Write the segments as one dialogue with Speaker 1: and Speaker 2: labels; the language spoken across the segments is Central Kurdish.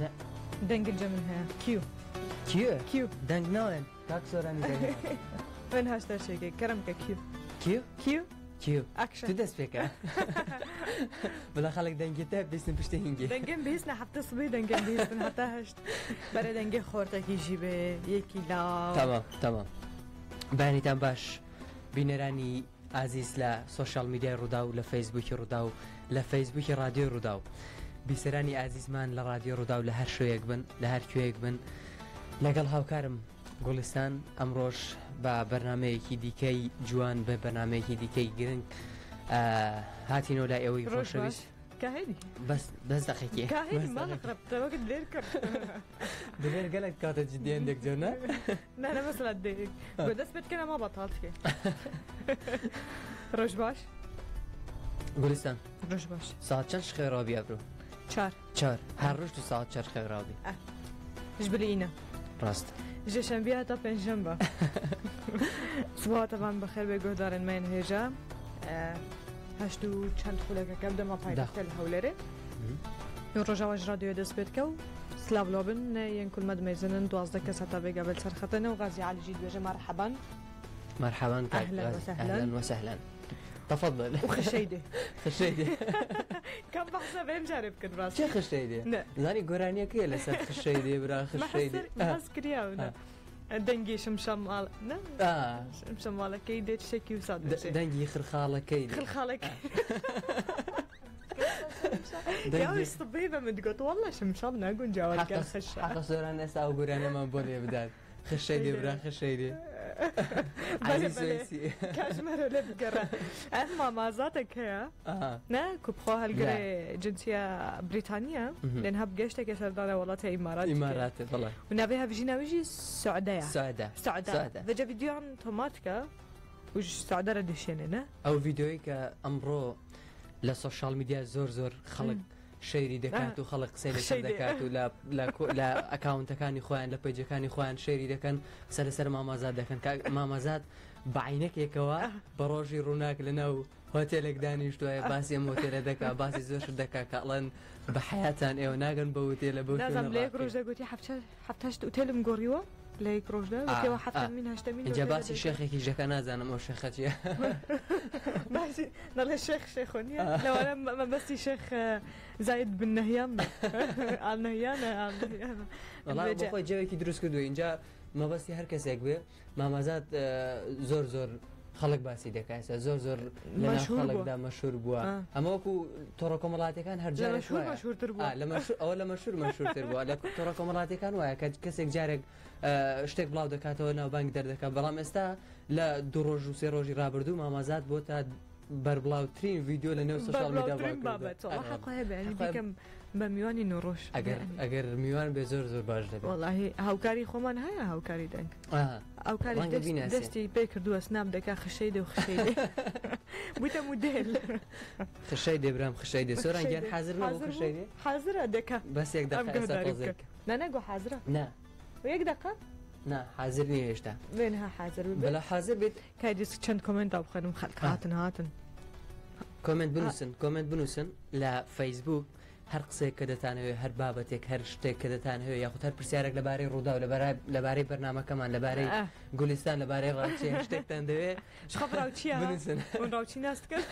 Speaker 1: لا
Speaker 2: دنگ الجمن هيا كيو
Speaker 1: دنگ ناوين كاك سوراني دنگ
Speaker 2: وين هاشتاج كرمك
Speaker 1: كيو
Speaker 2: اكشن
Speaker 1: تدس فيك بلا خلق دنگی تاب بیسن پشته هنگی
Speaker 2: دنگم بیسن حتی صبی دنگم بیسن حتی هشت برای دنگ خورده کی جیبه یکی لا
Speaker 1: تمام بانیتان باش بینرانی عزیز لا سوشال میدیا روداو لا فیسبوک روداو لا فیسبوک رادیو روداو بیسرانی عزیز من لا رادیو روداو لا هر شویک بن لا هر کویک بن لەگەڵ هاوکارم گوڵستان ئەمڕۆژ بە بەرنامەیەکی دیکەی جوان بە بەرنامەیەکی دیکەی گرنگ هاتینەوە لای ئەوەی خۆشەویست بەس دەقیقی دەبێت گەلێک کاتە جدیان دەکجۆنە
Speaker 2: نانە مەسەلا دێک بۆ دەست بێتکەنە ما بەتاڵکێ ڕۆژ باش
Speaker 1: گوڵستان
Speaker 2: ڕۆژ باش
Speaker 1: ساعت چەند خێڕاوی ئەبرو چار هەر ڕۆژ تو ساعت چەند خێڕاوی
Speaker 2: ايش بلينا
Speaker 1: راست
Speaker 2: جشنبه تا پنجشنبه صباح طبعا بخير بيقول دارن مين هجا هشتو چند خولك كبدا ما پایدخت الهولره روجاواج رادیو دست بيتكو سلاف لوبن ين كل مد ميزنن 12 كساتا بيقا بالسرختنا وغازي علي جيد بيجي مرحبا
Speaker 1: اهلا وسهلا تفضل
Speaker 2: وخشيدي كم بحسب مجرب كنت براس
Speaker 1: چه خشيدي زاني قرانيا كي لسات خشيدي برا خشيدي
Speaker 2: بس كرياونا دنگي شمشم شمشم كي ديت شكي وصاد
Speaker 1: دنگي خرخاله كي
Speaker 2: يا الطبيبه متقط والله شمشمنا قون جاوب قال خش
Speaker 1: حق صوران اسا وقرانا ما بولي بدال خشيدي برا خشيدي
Speaker 2: عزيزي كاشمر لبقرة أما ما ذاتك هي نا كبخو هالقرة جنسية بريطانية لأنها بقشتك سردانة والله تي إمارات
Speaker 1: والله
Speaker 2: ونبيها بيجينا ويجي سعودية فجا فيديو عن توماتكا وش سعودة ردشيننا
Speaker 1: أو فيديوي كأمرو للسوشيال ميديا زور خلق شيري دكات وخلق سيل دكات لا اكاونت كان اخوان لا بيج كان اخوان شيري دكان سلسل ماما زاد دكان ماما زاد بعينك يكوا بروجي روناك لنا هوتيلك دانيشتو باسي موتيل دكا باسي زوش دكا كالن بحياتان ايو ناغن بوتيل
Speaker 2: لازم ليك روج قلتي حفتاش اوتيل مغوريو ليك روج ده وكيو حتى من هشت من
Speaker 1: جاباسي شيخك جاكنا زانا مو شيختي
Speaker 2: ماشي نال الشيخ شيخوني لو انا ما بس شيخ زايد بن نهيان على نهيان
Speaker 1: والله بخوي جاي كي دروس كدو انجا ما بس هر كسيك به مامازات زور خلق باسي دكاسه زور لنا خلق دا مشهور بوا اما وكو توركملاتي كان هرجال
Speaker 2: شويه مشهور تربوا
Speaker 1: لما مشهور تربوا لا توركملاتي كان ويا كسيك جارك اشتك بلاو دكاتو نا بانك دردكا بلام استا لا دروج وسيروجي رابردو مامازات بوتا بربلاو ترين فيديو لنو سوشيال ميديا
Speaker 2: بابت والله حقها يعني بكم بميواني نروش
Speaker 1: اگر ميوان بزور باش دبي
Speaker 2: والله هاوكاري خومن هيا هاوكاري دنك هاوكاري دستي بيكر دو سناب دكا خشيدي بوتا موديل
Speaker 1: خشيدي برام خشيدي سوران جان حاضر ما خشيدي
Speaker 2: حاضره دكا
Speaker 1: بس يك دقيقه اسقزك
Speaker 2: لا نقو حاضره
Speaker 1: نا
Speaker 2: ويك دقه
Speaker 1: نا حاضرني ايش ده
Speaker 2: وينها حاضر
Speaker 1: بلا حاضر بيت
Speaker 2: كايدس چند كومنت اب خنم خلق هاتن
Speaker 1: كومنت بنوسن لا فيسبوك هر قصه كدتان هي هر بابتك هر شتي كدتان هي ياخذ هر برسيارك لباري رودا لباري برنامج كمان لباري جولستان لباري راتشي هاشتاج تندوي
Speaker 2: شخف راوتشيا بنوسن راوتشي ناس كده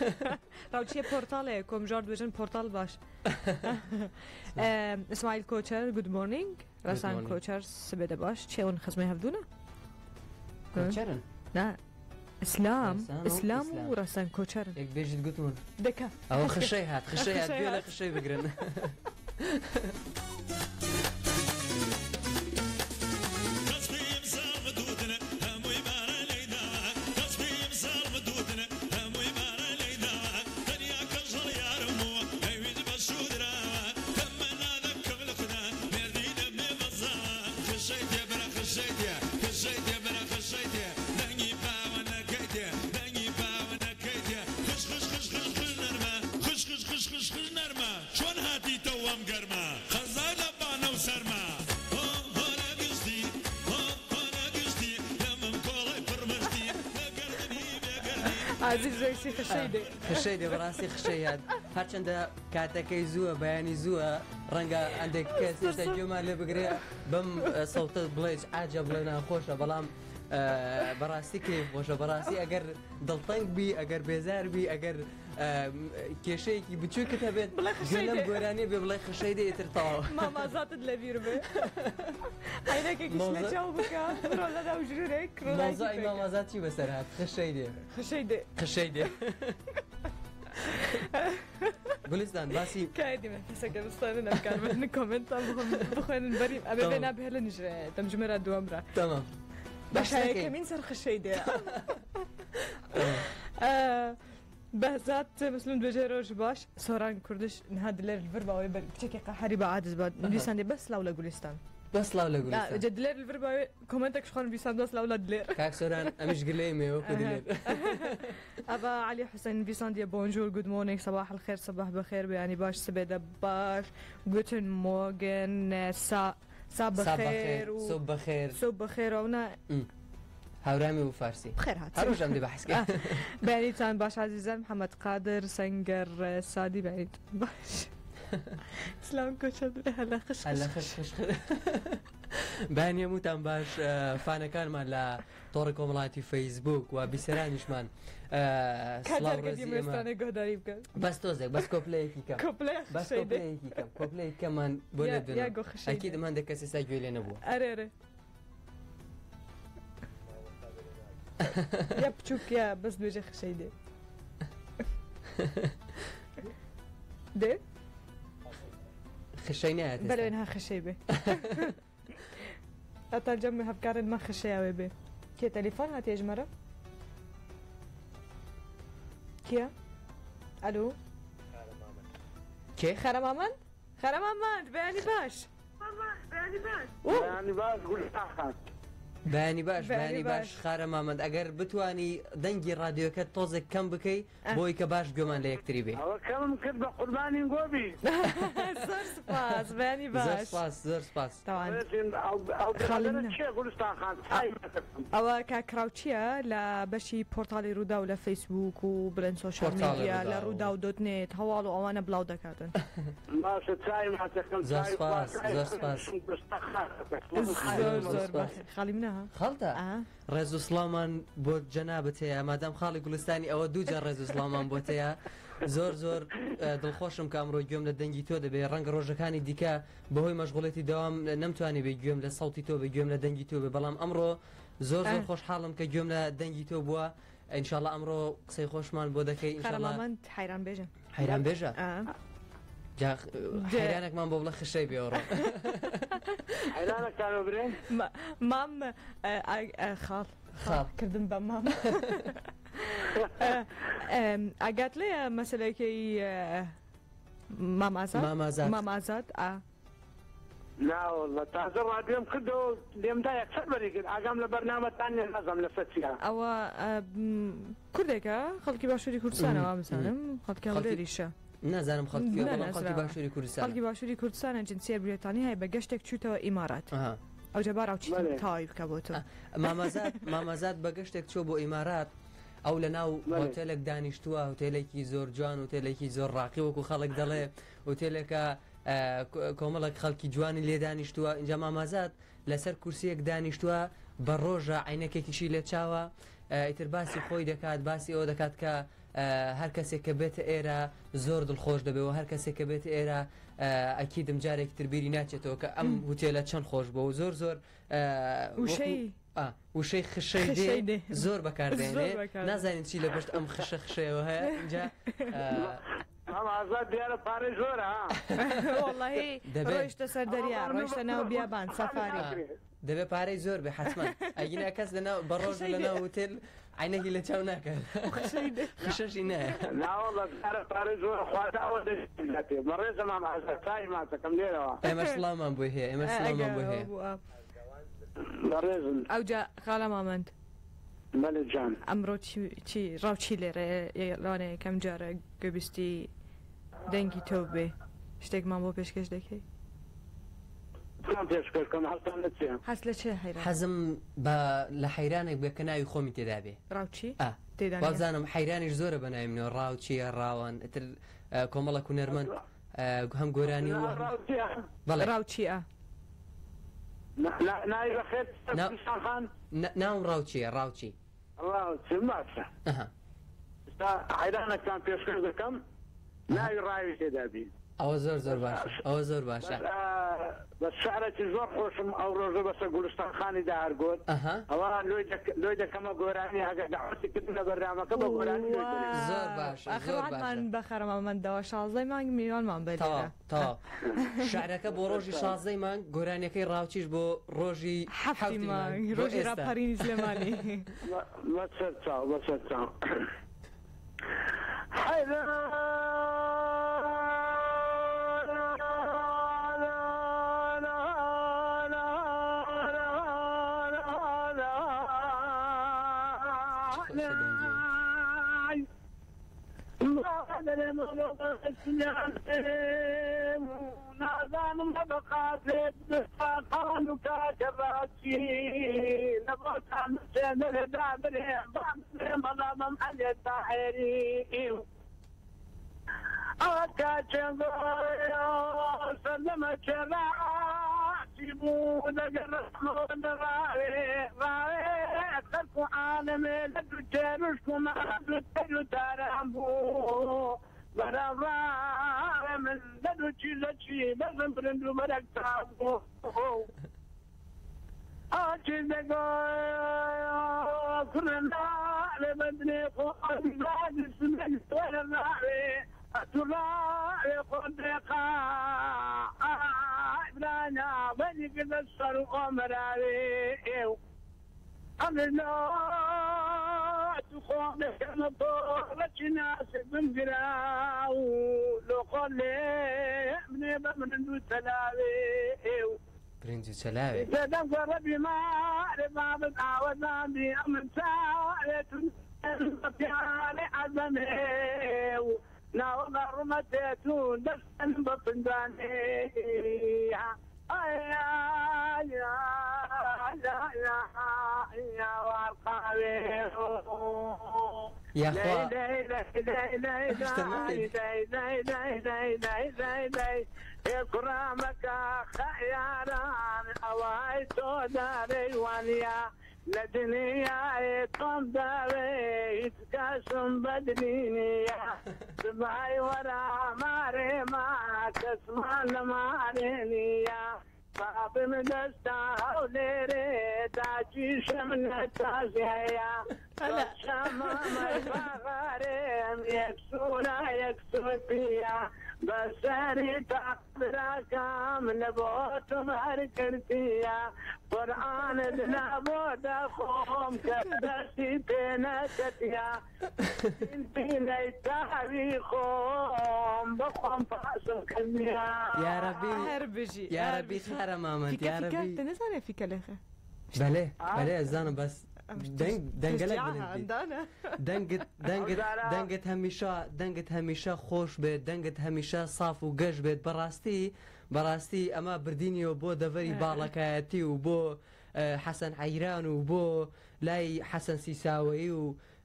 Speaker 2: راوتشي بورتال كوم جارد فيجن بورتال باش اسماعيل كوتشر جود مورنينج رسان كوتشر سبيده باش شيون خصمي هفدونا
Speaker 1: كوتشرن
Speaker 2: لا اسلام ورسان كوتشر
Speaker 1: يك بيجي تقولون
Speaker 2: دكا
Speaker 1: او خشيهات بيلا خشي بقرن
Speaker 2: عزيز زي خشيدي
Speaker 1: براسي خشياد هرچند كاتكي زوا بياني زوا ڕەنگە ئەندێک کەسێشتا گوێمان لێ بگرێ بەم سەوتە بڵێ عاجە بڵێ ناخۆشە بەڵام بەڕاستی کێ خۆشە بەڕاستی ئەگەر دڵتەنگ بی ئەگەر بێزار بی ئەگەر کێشەیەکی بچووکت هەبێت لەم گۆرانێ بێ بڵێ خشەی دێتر تاوە
Speaker 2: مامازاتت لەبیر بێ عینەکێکیش لە چاو بکە بڕۆ لەناو ژوورێک
Speaker 1: مۆزای مامازاتی بەسەر هات خشەی دێ خشەی دێ گولستان باسی
Speaker 2: کایدیمە کەسەکە بستانە نەکاربن کۆمنتان بخوێنن بەریم ئەبێ بێ نابێ لە نژرێ دەمژمێرە دووەمرە
Speaker 1: تەمام
Speaker 2: بەشایەکەمین سەر خشەی دێ بەزات مسلم دوێژێ ڕۆژ باش سۆران کوردش نها دلێر الڤر باوێ کچێکی قەحەری بە عادز بە نویسان دێ بەس لاو لە گولستان
Speaker 1: بەس لاو لە گولستان
Speaker 2: جا دلێر الڤر باوێ کۆمنتێک شخۆن نویسان بەس لاو لە دلێر
Speaker 1: کاک سۆران ئەمیش گلەی مێوەکو دلێر
Speaker 2: ئەبا علی حوسێن نویسان دیە بۆنجور گود مۆرنینگ صباح الخير صباح بخير بەیانی باش سبێدە باش گوتن مۆگن سا بخير
Speaker 1: صوب بخير
Speaker 2: صوب بخير ونا
Speaker 1: هاورامی و فارسی
Speaker 2: بخير هات
Speaker 1: هەروش ئەم دێ بەحسکە
Speaker 2: بەیانیتان باش عزیزان محەممەد قادر سەنگەر سادی بەیت باش سلام کۆچە هەلا خش
Speaker 1: بەیان هەمووتان باش فانەکانمان لە تۆڕی کۆمەڵاتی فەیسبوک و بیسەرانیشمان
Speaker 2: سڵاوڕێزیێستانە گۆداری بکەن
Speaker 1: بەس تۆزێک بەس کۆپلەیەکی کەم کۆپلەیەکی کەمان بۆ لە دوێنەکی دەمان دە کەسی سا گوێ لێ نەبووە
Speaker 2: ئەرێ یا بچووکە بەس دوێژە خشەی دێ دێ
Speaker 1: خشەی نایەت
Speaker 2: بەلێنها خشەی بێ ئەتا جەم هەفکارن مە خشەیاوێ بێ کێ تەلیفۆن هاتێ ژمەرە کێ ئەلو
Speaker 1: کێ
Speaker 2: خەرەمامەند خەرەمامەند بەیانی باش
Speaker 1: بەیانی باش خارە مامەند ئەگەر بتانی دەنگی ڕادیۆکەت تۆزێک کەم بکەیت بۆی کە باش گوێمان لە یەکتری بێ
Speaker 3: کەم کرد بە قوربانی گۆبی
Speaker 2: زۆر سپاس بەیانی باش
Speaker 1: زۆر سپاس
Speaker 2: ئەوە کاکرااو چییە لە بەشی پۆرتالی ڕوودا و لە فەیسبوک و بلند سۆشیال میدیا لە ڕوودا و دۆتنێت هەواڵ و ئەوانە بڵاو دەکاتن زۆر خاڵی منە
Speaker 1: خەڵتە ڕێز و سڵامان بۆ جەنابەت هەیە مادام خاڵی گولستانی ئەوە دووجار ڕێز و سڵامان بۆ هەیە زۆر دڵخۆشم کە ئەمڕۆ گوێم لە دەنگی تۆ دەبێت ڕەنگە ڕۆژەکانی دیکە بەهۆی مەشغوڵەتی داوام نەمتوانی بێ گوێم لە سەڵتی تۆ بە گوێم لە دەنگی تۆ بێ بەڵام ئەمڕۆ زۆر خۆشحاڵم کە گوێم لە دەنگی تۆ بووە ئینشاڵڵا ئەمڕۆ قسەی خۆشمان بۆ دەکەی
Speaker 2: حیران بێژە
Speaker 1: حیران بێژە حیرانێکمان بۆ بڵە خشەی بێوەڕۆ
Speaker 2: مام خاڵ کردم بە مام ئاگات لێە مەسلەکەی مامازات
Speaker 3: ناوەڵڵە تازە ڕادیۆم کردەوە لێمدا یەکسەر بەری کرد ئاگام لە بەرنامەتان نەزەم لە فەچیا
Speaker 2: ئەوە کوردێکە خەڵکی باشووری کوردستانەوە بزانم خەڵکی هەڵێریشە
Speaker 1: نازانم خەڵکی باشووری کوردستان
Speaker 2: خەڵکی باشووری کوردستانە جنسیە بریتانی هەیە بە گەشتێک چووتەوە ئیمارات ئەو جەباراو تاوای بکە بۆ تۆ
Speaker 1: مامازات بە گەشتێک چۆ بۆ ئیمارات ئەو لە ناو هۆتێلێک دانیشتووە هۆتێلێکی زۆر جوان هۆتێلێکی زۆر ڕاقی وەکو خەڵک دەڵێ هۆتێلێکە کۆمەڵک خەڵکی جوانی لێ دانیشتووە اینجا مامازات لەسەر کورسیەک دانیشتووە بە ڕۆژە عینەکێکیشی لێ چاوە ئیتر باسی خۆی دەکات باسی ئەوە دەکات کە هەر کەسێک کە بێتە ئێرە زۆر دڵخۆش دەبێەوە هەر کەسێک کە بێتە ئێرە ئەکیدم جارێکی تربیری ناچێتەوە کە ئەم هوتێلە چەند خۆش بۆ و زۆر وشەی خشەی دێ زۆر بەکاردێنێ نازانین چی لە پشت ئەم خشەیەوە هەیە اینجا
Speaker 3: ئازاد دیارە پارەی زۆرە
Speaker 2: وەڵڵاهی ڕۆیشتە سەر دەریا ڕۆیشتە ناو بیابان سەفاری
Speaker 1: دەبێت پارەی زۆر بێ حتمما ئەگینا کەس لەناو بەڕۆژ لەناو هوتێل عینەکی لە چاو ناکات خشەشی نایە
Speaker 3: ناوەڵڵە پارەی زۆر خواتەوە دەێ بەڕێزە مام ئازاد تای ماسەکەم لێرەوە
Speaker 1: ئێمە سڵامان بۆ هەیە ئێمە سڵامان بۆ هەیە
Speaker 3: بەڕێزم
Speaker 2: ئەوجا خاڵە مامەند
Speaker 3: بەلێ جان
Speaker 2: ئەمڕۆ چی ڕاوچی لێرە لەوانەیە یەکەم جارە گوێبیستی دەنگی تۆ بێ شتێکمان بۆ پێشکەش دەکەی هەست لە چێ
Speaker 1: حەزم لە حەیرانێک بێ کە ناوی خۆمی تێدا بێ
Speaker 2: ڕاوچی
Speaker 1: بازانم حەیرانیش زۆرە بەناوی منەوە ڕاوچیە ڕاوان ئەتر کۆمەڵە هونەرمەند هەم گۆرانی و بەڵێ
Speaker 2: راوچیە
Speaker 3: ناوی بەخێر خان
Speaker 1: ناوم ڕاوچیە ڕاوچی
Speaker 3: ڕاوچی باشە حیرانەکان پێشکەش دەکەم ناوی ڕاوی تێدا بین
Speaker 1: ئەوە زۆر باشە ئەوە زۆر باشە
Speaker 3: بە شارێکی زۆر خۆشم ئەو ڕۆژە بەسەر گولستان خانی داهرگۆت ئەوە لۆی دەکەمە گۆرانی هەگە داوەتی کردنە بەرنامەکە بە گۆرانی
Speaker 1: زۆر باشە
Speaker 2: ئەخواتمان بەخەرمەمەندەوە 16 مانگ میلیۆنمان بێتەوە
Speaker 1: شارەکە بۆ ڕۆژی 16 مانگ گۆرانیەکەی ڕاوچیش بۆ ڕۆژی 7 مانگ
Speaker 2: ڕۆژی ڕاپەرینی سلێمانی
Speaker 3: بەسەر چاو نازانم بەقاتێت دستان و کاکەڕاتی لەبۆتان سێنەرێدا برێ مەڵامم ئەلێت تاحێری ئەوە کاچێن سەردەمە چێراتی بوو دەگەڕێ خەرک و عالەمێ لە دوو تێروشک و مەدوتەر و داران بوو بەراڕا من لە دوو چیزەچی بەزم برند و بەرەکتان بوو ئاچی دەگۆ کوڕنا لێ بەدنێ خۆزادی سمەوەرە ناوێ ئەتوڕا لێ خۆدرێقا ئیبرانیا بەنی کردە سەر و ئۆمەراوێ ئێو ئەمنۆ تو خۆم دەکەمە بۆ ڕەچی ناسێک بمگرا و لۆخۆ لێ منێ بە منند و تەلاوێ ئێو
Speaker 1: برنج و چەلاوێ
Speaker 3: دەدەم گەڕە بیمارێ بابت ئاوەداندی ئەمن چاوێتون پیانێ عەزەمێ و ناوەمە ڕومەتێتون دەستن بە پندانێ كرامك خياران أواي توداري واليا لدنيا تنداري تكاسم بدنيا سبعي ورا ماري ما تسمع لمارينيا باب مدستا وليري تاجي شمنا تازيا شما ما يبغارم يكسونا يكسو فيا بساري تقدراكم نبوتم هركرتيا قرآن دنابود خوم كدسي تنكتيا انتي تاريخهم بخوم فاسم كميا
Speaker 1: يا ربي يا ربي خير مامنت يا ربي
Speaker 2: تنسى في كلخه
Speaker 1: بله الزانم بس دنگلک دنگت هەمیشە خۆش بێت دەنگت هەمیشە ساف و گەشت بێت بەڕاستی ئەمە بردینیەوە بۆ دەڤەری باڵەکایەتی و بۆ حەسەن عەیران و بۆ لای حەسەن سیساوەیی و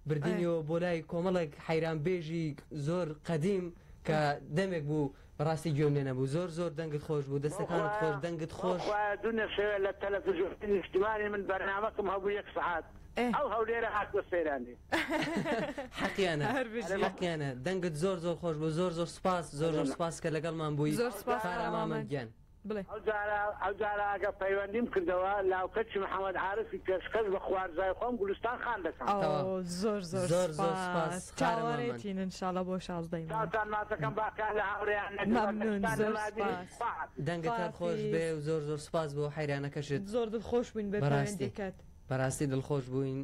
Speaker 1: بردینیەوە بۆ لای کۆمەڵێک حەیرانبێژی زۆر قەدیم کە دەمێک بوو بەڕاستی گوێم لێ نەبوو زۆر دەنگت خۆش بوو دەستەکانت خۆش دەنگت خۆش
Speaker 3: دوونە شەوێ لە تەلەڤیزیۆنی نیشتیمانی من بەرنامەکەم هەبوو 1 سەعات ئەو هەولێرە هات بە سەیرانی
Speaker 1: حەقیانە دەنگت زۆر خۆش بوو زۆر سپاس زۆر سپاس کە لەگەڵمان بووی خارەمامەندگیان
Speaker 3: ئەو جارە ئەگە پەیوەندیم کردەوە لاوکەچی محەممەد عارفی پێشکەش بە خوارزای خۆم گولستان خان دەکەم
Speaker 2: زۆر سپاس چاوەڕێتین انشاءالله بۆ 16
Speaker 3: ماتەکەم باکان لە هاوڕێیان
Speaker 1: دەنگت هەر خۆش بێ و زۆر سپاس بۆ حەیرانەکەشت
Speaker 2: زۆر دڵخۆش بووین بە پەیوەندیکەت
Speaker 1: بەڕاستی دڵخۆش بووین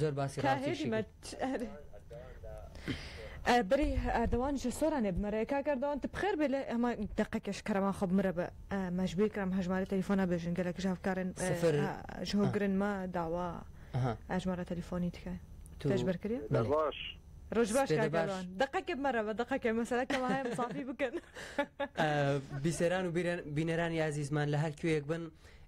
Speaker 1: زۆر باسی ڕاستیشی
Speaker 2: بری ئەردەوانیشە سۆرانێ بمەرە کاکەردەوان بخێر بێ لە ئەمە دقەکەش کەرەمان خۆ بمرە بە مەژبیر کەم هەژمارە تەلیفۆنا بێژن گەلێک ژاوکارن ژۆگرن ما داوا ئەژمارە تەلیفۆنی تکە تەژبەرکردی ڕۆژ باش دقەکە بمەرە بە دقەکە مەسەلەکەمە هەیە مسافی بکەن
Speaker 1: بیسەران و بینەرانی عزیزمان لە هەر کوێیەک بن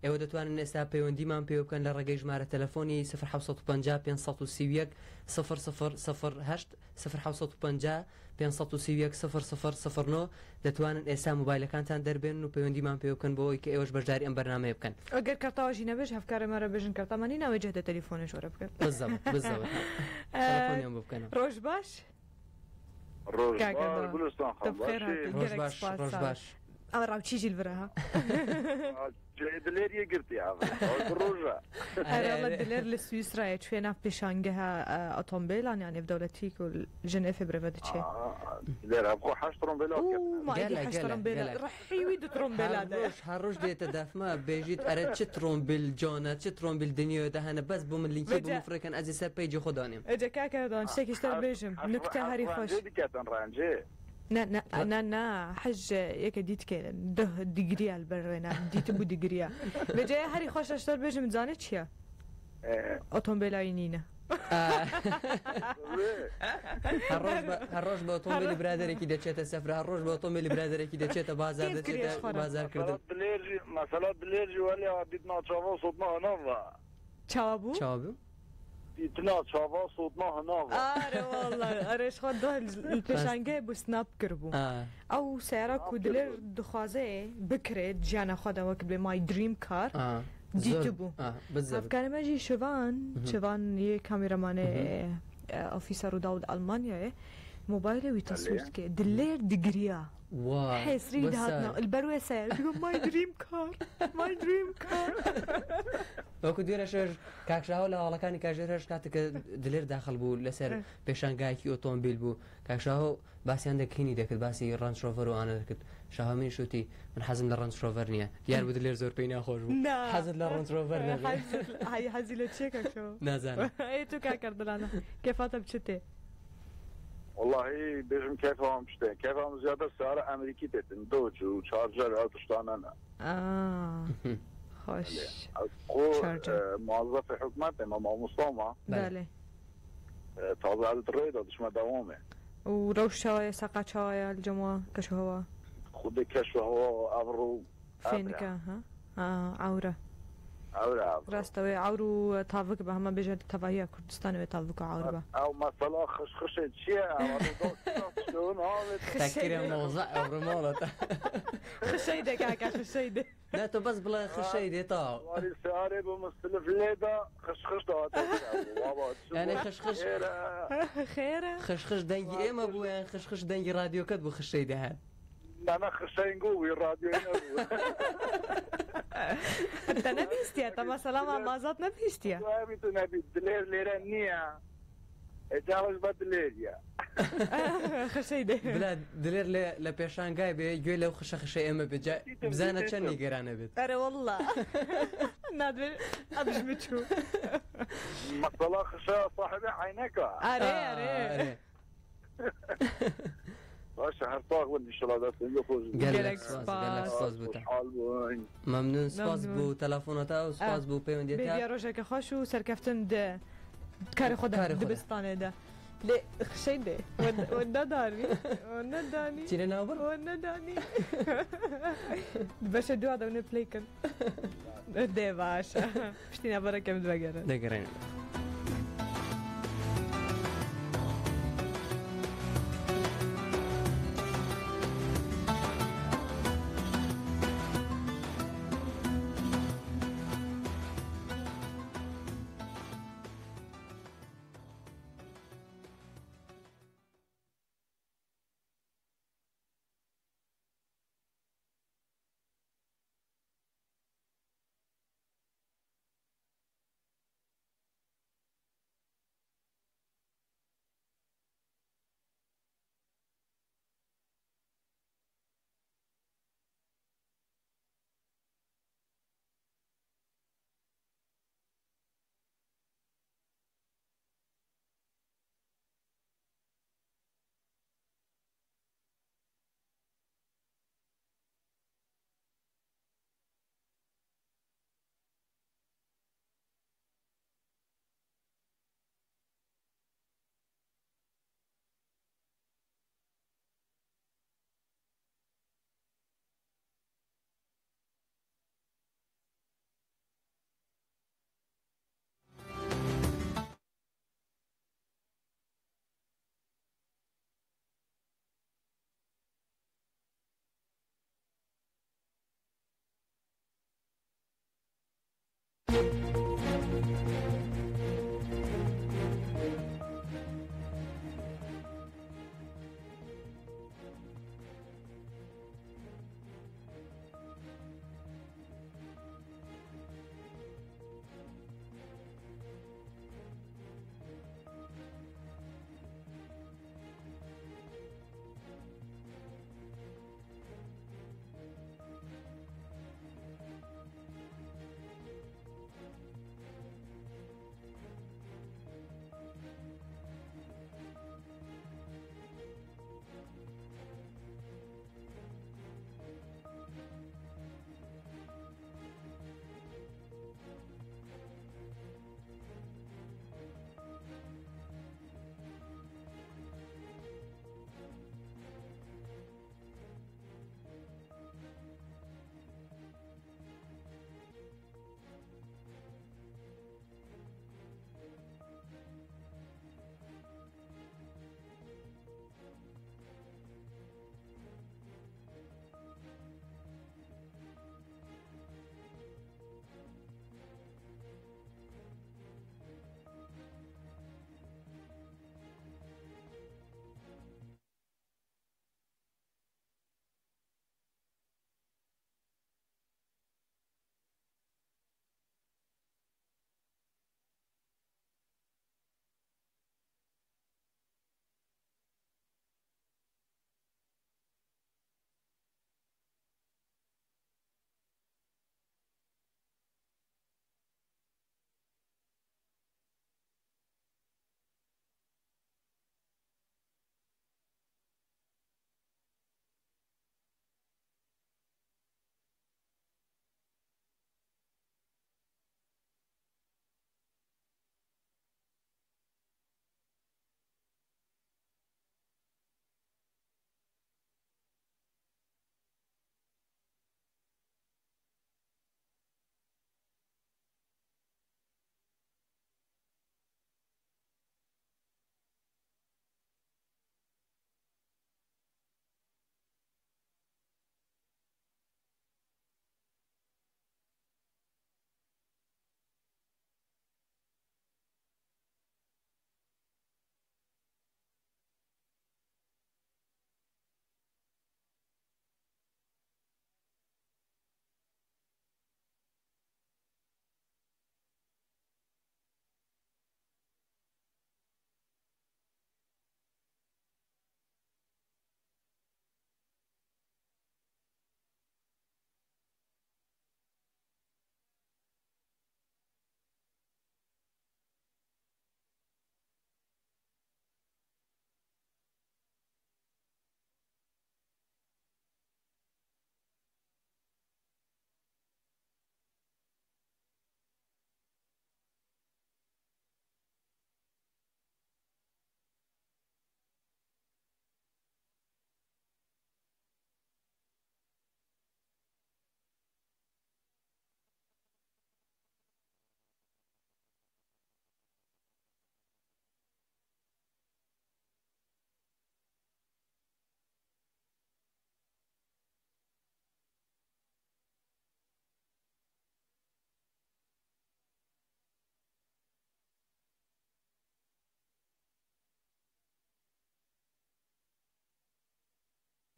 Speaker 1: ئێوە دەتوانن ئێستا پەیوەندیمان پێ بکەن لە ڕێگەی ژمارە تەلەفۆنی 0550 531 0008 0550 531 0009 دەتوانن ئێستا موبایلەکانتان دەربێن و پەیوەندیمان پێ بکەن بۆ ئەوەی کە ئێوەش بەشداری ئەم بەرنامەیە بکەن.
Speaker 2: ئەگەر کارتاوەژی نەبێژ هەفکارەمەرە بێژن کارتامانی ناوێ جێتە تەلیفۆنش وەرە بکەن.
Speaker 1: بالضبط بالضبط تەلەفۆنیان بۆ بکەن.
Speaker 2: ڕۆژ باش
Speaker 1: ڕۆژ باش ڕۆژ باش
Speaker 2: ئەوە ڕاوچی ژیلڤرەها
Speaker 3: دلێریە گرتی ڕۆژە
Speaker 2: دلێر لە سویسرایە کوێنە پێشانگەها ئۆتۆمبیلان یانێ دەوڵەتی و ژنێفێ برەوە دەچێ
Speaker 3: لێرە حەش ترۆمبیل
Speaker 2: ڕحیوی دو ترۆمبیلا
Speaker 1: هەر ڕۆژ دێتە دەفمە بێژیت ئەرە چ ترۆمبیل جۆنە چ ترۆمبیل دنیاوێتە هەنە بەس بۆ من لینکی بۆ مفرەکەن ئەزی سەر پەیجی خۆدانیم
Speaker 2: ئەجە کاکەدان شتێکیشتر بێژم نکتە هەری خۆش
Speaker 3: ڕانجێ
Speaker 2: نا حەج یەکە دیتکێن 10 دیگری البەرێنە دیتە بوو دیگریە بێجێ هەری خۆشەشتر بێژم زانێت چییە؟ ئۆتۆمبیلایی نینە
Speaker 1: هەر ڕۆژ بە ئۆتۆمبیلی برادێکی دەچێتە سەفر هەر ڕۆژ بە ئۆتۆمبیلی برادێکی دێتە بازار دەچێتە بازارکردن
Speaker 3: مەسەلا دلێژی وەلی دیتنا چاوە سوتنا هەناوە
Speaker 2: چاوا بوو؟
Speaker 1: چاوا بوو؟
Speaker 3: دیتنا چاوە سوتنا هەناوە
Speaker 2: ئەرێش خۆ پێشانگای بوو سناپ کرد بوو ئەو سیارە کو دلێر دخوازەیە بکرێت ژیانە خۆدەوەک بێ مای دریم کار دیتە بوو ئەفکارەمەژی شوان یە کامیرەمانێ ئۆفیسە ڕووداود ئەلمانیایە موبایلەوی تەسویرد کێ دلێر دیگریە حسری هاتنا البەروێ سەر مای دریم کار مای دریم کار
Speaker 1: وەکو دوێرە شێژ کاکشاوە لە هەڵەکانی کاژێرەش کاتێککە دلێر داخل بوو لەسەر پێشانگایکی ئۆتۆمبیل بوو کاکشاوە باسییان دەکەینی دەکرد باسی ڕەنجڕۆڤەر و ئانە دەکرد شاهامی شوتی من حەزم لە ڕەنجڕۆڤەر نییە یان بە دلێر زۆر پێی ناخۆش بوو حەزت لە ڕەنجڕۆڤەر
Speaker 2: حەزی لە چێکەکەەوە
Speaker 1: نازانم
Speaker 2: تو کاکردلانە کێفاتە بچێ
Speaker 3: والله بيجم كيفهم بشتين كيفهم زيادة سعر أمريكي تتن دوج وشارجر أو تشتاننا
Speaker 2: خوش
Speaker 3: موظف حكومة إمام مصطفى
Speaker 2: بله
Speaker 3: تازه على الريدة دش ما دوامه
Speaker 2: وروش شوايا ساقا شوايا الجمعة كشو هو
Speaker 3: خد كشو هو أبرو
Speaker 2: فينك ها عورة راستوي عورو تافك بهم بيجي تفاهية كردستان وتافك عورة
Speaker 3: أو مثلا خش شيء شلون هذا
Speaker 1: تذكر موضوع أو
Speaker 2: خشيدة كاكا خشيدة
Speaker 1: لا تو بس بلا خشيدة طاو
Speaker 3: واري سعري بمستلف ليدا خش ده
Speaker 1: يعني خش
Speaker 2: خيرة
Speaker 1: خش دنجي إما بو يعني خش دنجي راديو كد بو خشيدة هاد
Speaker 3: أنا خشين قوي الراديو هنا
Speaker 2: أنت نبيستيا تما سلامة مازات نبيستيا
Speaker 3: نبي دلير ليرانية اجاوز بدليريا
Speaker 2: خشيدة
Speaker 1: بلا دلير لبيشانغاي بيجي لو خشي اما بجا بزانا تشني قرانا بيت
Speaker 2: أرى والله نادر أبش بتشو
Speaker 3: مطلع خشا صاحبي عينك
Speaker 2: أرى
Speaker 3: باشه هر طاق ودي شلادات
Speaker 1: قالك سپاس بوتا ممنون سپاس بو تلفوناتا و سپاس بو پیوندیتا
Speaker 2: بیا روزك خوش و سرکفتن ده کار خودم دبستانه ده ليه خشيدة ونداني
Speaker 1: تينا نابر
Speaker 2: ونداني باش دو هذا من بلايكن ده باشا بشتينا بركة مدوغرة
Speaker 1: دقرين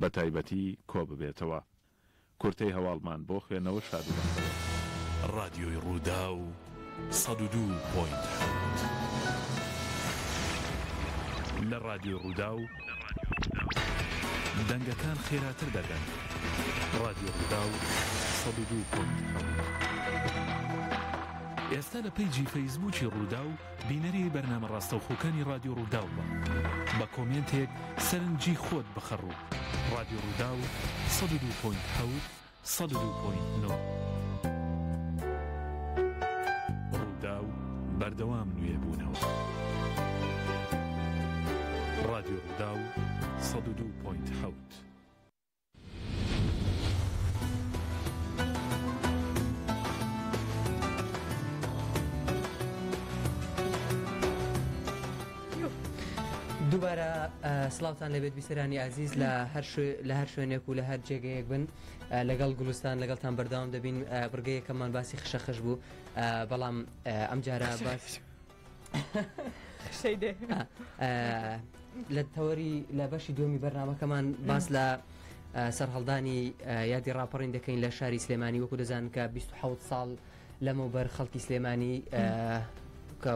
Speaker 4: بە تایبەتی کۆ ببێتەوە. کورتەی هەواڵمان بۆ خوێنەوە شاد و بەخێر.
Speaker 5: رادیۆی ڕوودا و 102.7 لە رادیۆ ڕوودا و دەنگەکان خێراتر دەگەن. رادیۆ ڕوودا و 102.7. ئێستا لە پیجی فەیسبووکی ڕوودا و بینەری بەرنامە ڕاستەوخۆکانی رادیۆ ڕوودا بە کۆمنتێک سەرنجی خۆت بخەڕوو. رادیۆ ڕوودا و 102.7 102.9 ڕوودا و بەردەوام نوێبوونەوە. رادیۆ ڕوودا و 102.7.
Speaker 1: دووبارە سڵاوتان لەبێت بیسەرانی عزیز لە هەر شوێنێک و لە هەر جێگەیەک بن لەگەڵ گوڵستان لەگەڵتان بەردەوام دەبین. بڕگەیەکەمان باسی خشەخش بوو، بەڵام ئەم جارە باس لە تەوەری لە بەشی دومی بەرنامەکەمان باس لە سەرهەڵدانی یادی ڕاپەڕین دەکەین لە شاری سلێمانی. وەکو دەزان کە 27 ساڵ لەمەوبەر خەڵکی سلێمانی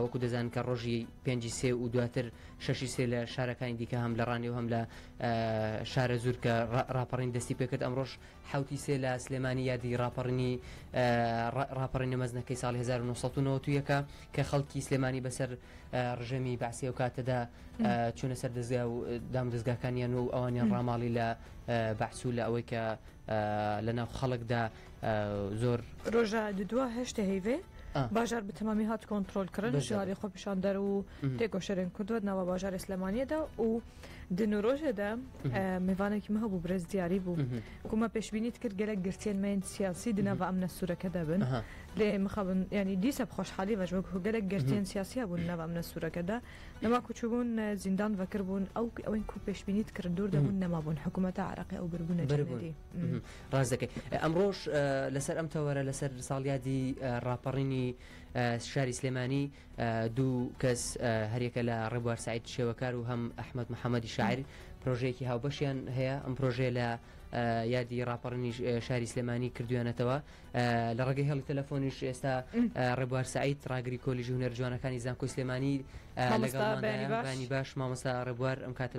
Speaker 1: وەکو دەزان کە ڕۆژی 5 و دواتر 6 لە شارەکانی دیکە هەم لە ڕانی و هەم لە شارە زور کە ڕاپەڕین دەستی پێکرد. ئەمڕۆژ 7 لە سلێمانی یادی ڕاپەڕینی مەزنەکەی ساڵی 1990 کە خەڵکی سلێمانی بەسەر ڕژەمی بەعسی و کاتەدا چوونە سەر دەستگا و دام دەستگاکانیان و ئەوانیان ڕاماڵی لە بەحسوو لە ئەوەی کە لەناو خەڵکدا زۆر
Speaker 2: ڕۆژە دووە هەشتە هەیڤێ باژار بە تەمامی هات کۆنتترۆلکردن ژاری خۆ پیشاندەر و تێکۆشەرێن کردووە ناوە باژاری سلێمانیەدا و دنوڕۆژەدا میوانێکی مە هەبوو برێز دیاری بوو کومە پێشبینیت کرد گەلک گرتێنمەین سیاسی دناوە ئەم نەسوورەکەدا بن لێ مخەبن ینی دیسە خۆشحالی بەژ وەک گەلک گرتێن سیاسیا بوون ناوە ئەم نەسوورەکەدا نەما کوچبوون زیندان بەکر بوون ئەو ئەوەی کو پێشبینیت کرد دوور دەبوون نەمابوون حکوومەتە عراقی ئەو بربوونە
Speaker 1: ڕاز دەکەی. ئەمڕۆژ لەسەر ئەم تەوەرە لەسەر ساڵیادی ڕاپەڕینی شاری سلێمانی دوو کەس هەرێکە لە ڕێبوار سعید شێوەکار و هەم ئەحمەد محەممەدی شاعیر پرۆژەیەکی هاوبەشیان هەیە. ئەم پرۆژێ لە یادی ڕاپەڕینی شاری سلێمانی کردویانەتەوە. لە ڕێگەی هەڵی تەلەفۆنیش ئێستا ڕێبوار سعید ڕاگری کۆلیژی هونەر جوانەکانی زانکۆی سلێمانی لەگەڵبانی باش مامۆستا ڕێبوار ئەم کاتە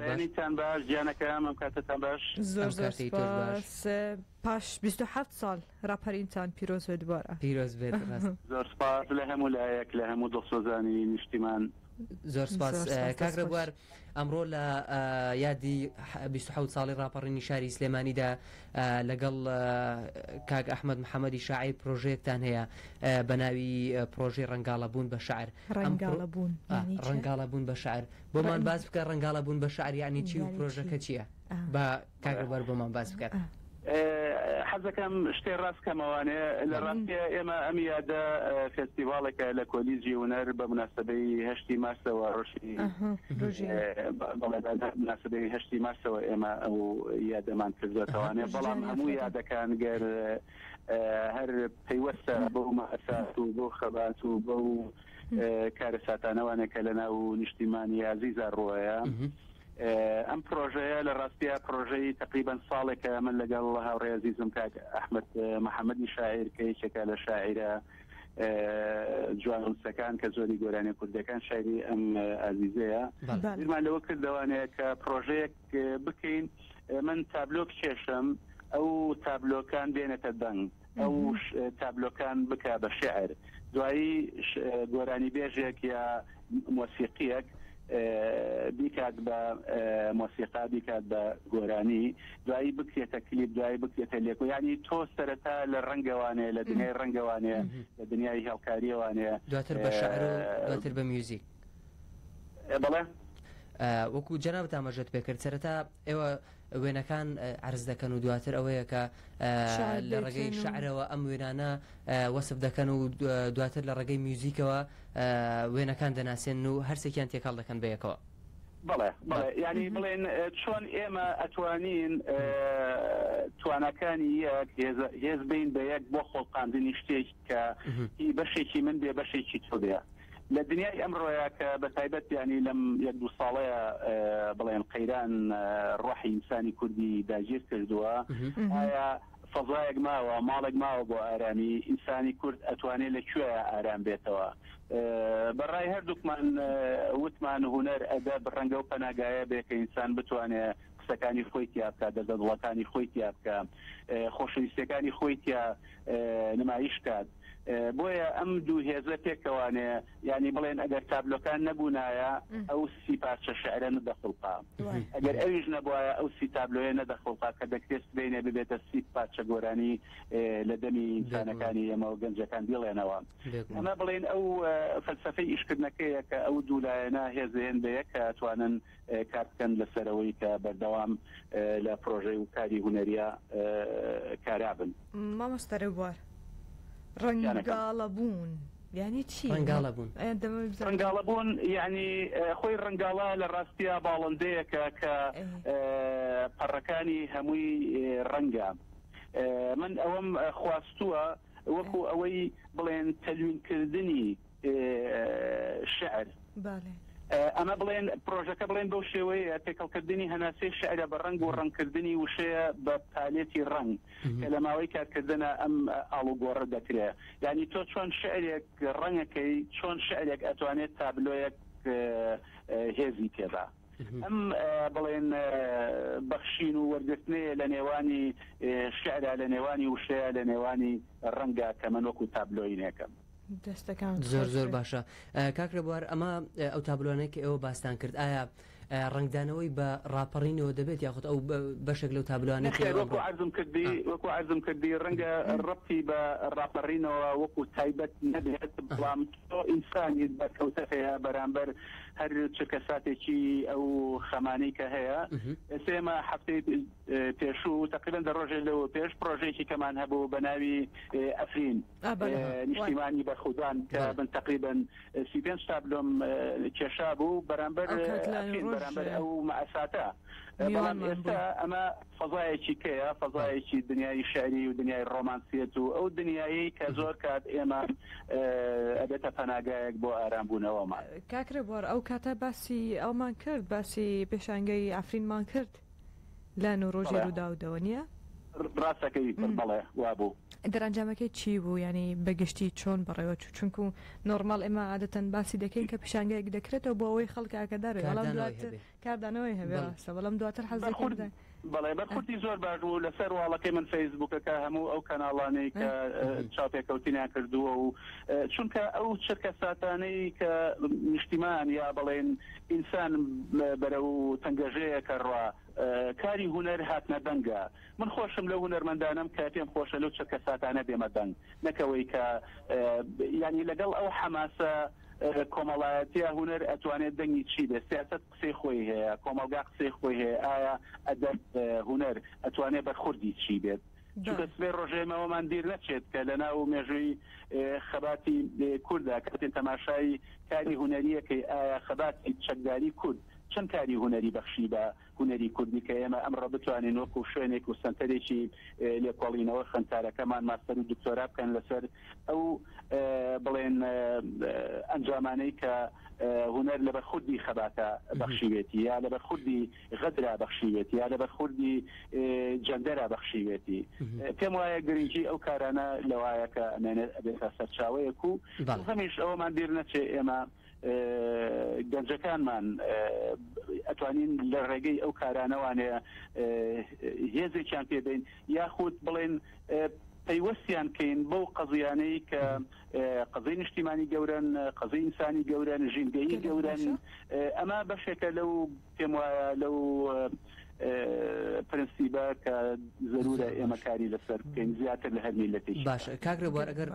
Speaker 3: باش گیانەکەم ئەم کاتتان باش
Speaker 2: زۆر پاش 27 ساڵ ڕاپەرینتان پیرۆز بێت دوبارە.
Speaker 1: پیرۆز بێت.
Speaker 3: زۆر سپاس لە هەموو لایەک لە هەموو دڵسۆزانی نیشتیمان.
Speaker 1: زۆر سپاس کاک ڕێبوار. ئەمڕۆ لە یادی 27 ساڵی ڕاپەڕینی شاری سلێمانیدا لەگەڵ کاک ئەحمەد محەممەدی شاعیر پرۆژەیەکتان هەیە بە ناوی پرۆژەی ڕەنگاڵەبوون بە شعر. ڕەنگاڵەبوون بە شعر بۆمان باز بکە. ڕەنگاڵەبوون بە شعر یعنی چی و پرۆژەکە چییە؟ بە کاک ڕێبوار بۆمان باز بکات.
Speaker 3: حەزەکەم شتێ ڕاستکەمەوانێ لە ڕاستیە ئێمە ئەم یادە فێستیڤاڵێکە لە کۆلیژی هونەر بە مناسبەی 8 مارسەوە ڕۆژی مناسبەی 8 مارسەوە ئێمە ئەو یادەمان کردوێتەوانێ بەڵام هەموو یادەکان گەر هەر پەیوەستە بۆ مەئەسات و بۆ خەبات و بەو کارە ساتانەوانێکە لە ناو نیشتیمانی عەزیزە ڕۆیە. ئەم پرۆژەیە لە ڕاستیە پرۆژەی تقریبان ساڵێکە من لەگەڵ هاوڕێ عەزیزم کاک ئەحمەد محەممەدی شاعیر کە یەکێکە لە شاعیرە جوانوسەکان کە زۆری گۆرانی کوردەکان شاعری ئەم عەزیزەیە بیرمان لەوە کردوانەیە کە پرۆژەیەک بکەین من تابلۆ بکێشم ئەو تابلۆکان بێنێتە دەنگ ئەو تابلۆکان بکە بە شعر دوایی گۆرانی بێژێک یا مۆسیقیەک بیکات بە مۆسیقا بیکات بە گۆرانی دوایی بکرێتە کلیپ دوایی بکرێتە لێکۆ ینی تۆ سەرەتا لە ڕەنگەوانێ لە دنیای ڕەنگەوانێ لە دنیای هاوکاریەوانێ
Speaker 1: دواتر بە شعر و دواتر بە میوزیک.
Speaker 3: بەڵێ
Speaker 1: وەکو جەنابەت ئاماژەت پێکرد سەرەتا ئێوە وێنەکان عرض دەکەن و دواتر ئەوەیە کە لە ڕێگەی شعرەوە ئەم وێنانە وەسف دەکەن و دواتر لە ڕێگەی میوزیکەوە وێنەکان دەناسێن و هەرسێکیان تێکاڵ دەکەن بە یەکەوە.
Speaker 3: بەڵێ ینی بڵێن چۆن ئێمە ئەتوانین توانەکانی یەک هێز بین بە یەک بۆ خۆڵقاندنی شتێک کە هی بەشێکی من بێ بەشێکی تۆ بێ لە دنیای ئەمڕۆیە کە بە تایبەت ینی لەم 1-2 ساڵەیە بڵێن قەیران ڕۆحی ئینسانی کوردی داگیر کردووە ئایا فەزایەک ماوە ماڵێک ماوە بۆ ئارامی ئینسانی کورد ئەتوانێت لەکوێ ئارام بێتەوە بەڕای هەردووکمان وتمان هونەر ئەدەب ڕەنگە و پەناگایە بێ کە ئینسان بتوانێت قسەکانی خۆی تیا بکات دەردەدڵەکانی خۆی تیا بکە خۆشەویستیەکانی خۆی تیا نمایش کات بۆیە ئەم دوو هێزە پێکەوانێ ینی بڵێن ئەگەر تابلۆکان نەبوونایە ئەو 30 پارچە شعرە نەدەخڵقا ئەگەر ئەویش نەبووایە ئەو 30 تابلۆیە نەدەخڵقا کە دەکرێت بینێ ببێتە 30 پارچە گۆرانی لە دەمی ئینسانەکانی ئێمە و گەنجەکان بڵێنەوە ئەمە بڵێن ئەو فەلسەفەی ئیشکردنەکەیە کە ئەو دوولایەنە هێزێن بەیە کە ئەتوانن کار بکەن لەسەرەوەی کە بەردەوام لە پرۆژەی و کاری هونەریە کارابن
Speaker 2: مامۆستا ڕێبوار ڕەنگاڵە بوون یعنی چی
Speaker 3: ڕەنگاڵە بوون یعنی خۆی ڕەنگاڵە لە ڕاستیە باڵندەیەکە کە پەڕەکانی هەمووی ڕەنگە من ئەوەم خواستووە وەکو ئەوەی بڵێن تەلوینکردنی شعر ئەمە بڵێن پرۆژەکە بڵێن بەو شێوەیە تێکەڵکردنی هەناسەی شعرە بە ڕەنگ و ڕەنگکردنی وشەیە بە پالێتی ڕەنگ کە لە ماوەی کارکردنە ئەم ئاڵوگۆڕە دەکرێت یعنی تۆ چۆن شعرێک ڕەنگەکەی چۆن شعرێک ئەتوانێت تابلۆیەک هێزی پێدا ئەم بڵێن بەخشین و وەرگرتنەیە لە نێوانی شعرە لە نێوانی وشەیە لە نێوانی ڕەنگە کە من وەکو تابلۆینەکەم
Speaker 1: زۆر باشە کاکرە بوار ئەمە ئەو تابلۆانەیە کە ئێوە باستان کرد ئایا ڕنگدانەوەی بە ڕاپەڕینەوە دەبێت یاخود ئەو بەشێک لەو تابلوانە
Speaker 3: وەکو عەرزم کردی ڕەنگە ڕەبتی بە ڕاپەڕینەوە وەکو تایبەت نەبێت بەڵام تۆ ئینسانی بەکەوتە هەیە بەرامبەر هەر چ کەساتێکی ئەو خەمانەی کە هەیە ئێمە هەفتەی پێشوو تقریبا دە ڕۆژێ لەوە پێش پرۆژێکی کەمان هەبوو بە ناوی ئەفرین نیشتیمانی بەخودان کە من تقریبا 35 تابلۆم کێشا بوو بەرامبەر بەرامبەر ئەو مەئەساتە بەڵام ئێستا ئەمە فەزایەکی کەیە فەزایەکی دنیای شعری و دنیای ڕۆمانسیەت و ئەو دنیایی کە زۆر کات ئێمە ئەبێتە پەناگایەک بۆ ئارامبوونەوەمان
Speaker 2: کاکرە بۆر ئەو کاتە باسی ئەومان کرد باسی پێشانگەی ئەفرینمان کرد لە نۆڕۆژی ڕووداودەوە نییە
Speaker 3: ڕاستەکەی بەڵێ وابوو
Speaker 2: دەرەنجامەکەی چی بوو ینی بەگشتی چۆن بەڕێوە چونکو نۆرمال ئێمە عادەتەن باسی دەکەین کە پیشانگەیەک دەکرێتەوە بۆ ئەوەی خەڵکاکەدارێت بەڵام دواتر کاردانەوەی هەبێ بەڵام دواتر حەزی کوردە
Speaker 3: بەڵێ بەرخورتی زۆر باش بوو لەسەر واڵەکەی من فەیسبووکەکە هەموو ئەو کەناڵانەی کە چاپێکەوتنیان کردووە و چونکە ئەو چرکە ساتانەی کە نیشتیمان یا بڵێن ئینسان بەرە و تەنگەژەیەکە ڕوا کاری هونەر هاتنە دەنگە من خۆشم لە هونەرمەندانم کە پێم خۆشە لەو چرکە ساتانە بێمە دەنگ نەکەوەی کە ینی لەگەڵ ئەو حەماسە کۆمەڵایەتیە هونەر ئەتوانێت دەنگی چی بێت سیاست قسەی خۆی هەیە کۆمەلگا قسەی خۆی هەیە ئایا ئەدەب هونەر ئەتوانێت بەرخوردی چی بێت چونکە سبەی ڕۆژێمەوەمان دیر نەچێت کە لە ناو مێژووی خەباتی کووردا کاتێن تەماشای کاری هونەریەکەی ئایا خەباتی چەکداری کورد چەند کاری هونەری بەخشی بە هونەری کوردی کە ئێمە ئەمڕۆ بتوانین وەکو شوێنێک و سنتەرێکی لێکۆڵینەوە خوێندکارەکەمان ماستەر و دکتۆرا بکەن لەسەر ئەو بڵێن ئەنجامانەی کە هونەر لە بەرخوردی خەباتە بەخشیوێتی یا لە بەرخوردی غەدرا بەخشیوێتی یا لە بەرخوردی جەندەرا بەخشیوێتی پێم وایە گرنگی ئەو کارانە لەوایە کە ئەمێنێت ئەبێتە سەرچاوەیەک و هەمیش ئەوەمان بیر نەچێ ئێمە گەنجەکانمان ئەتوانین لە ڕێگەی ئەو کارانەوانەیە هێزێکیان پێدەین یاخود بڵێن پەیوەستیان کەین بەو قەزیانەی کە قەزەی نیشتیمانی گەورن قەزەی ئینسانی گەورن ژینگەیی گەورن ئەمە بەشێکە لەو پێم وایە لەو پرنسیبە کە زەرورە ئێمە کاری لەسەر بکەین زیاتر لە هەر میلەتێکی
Speaker 1: باش کاکرە بوار ئەگەر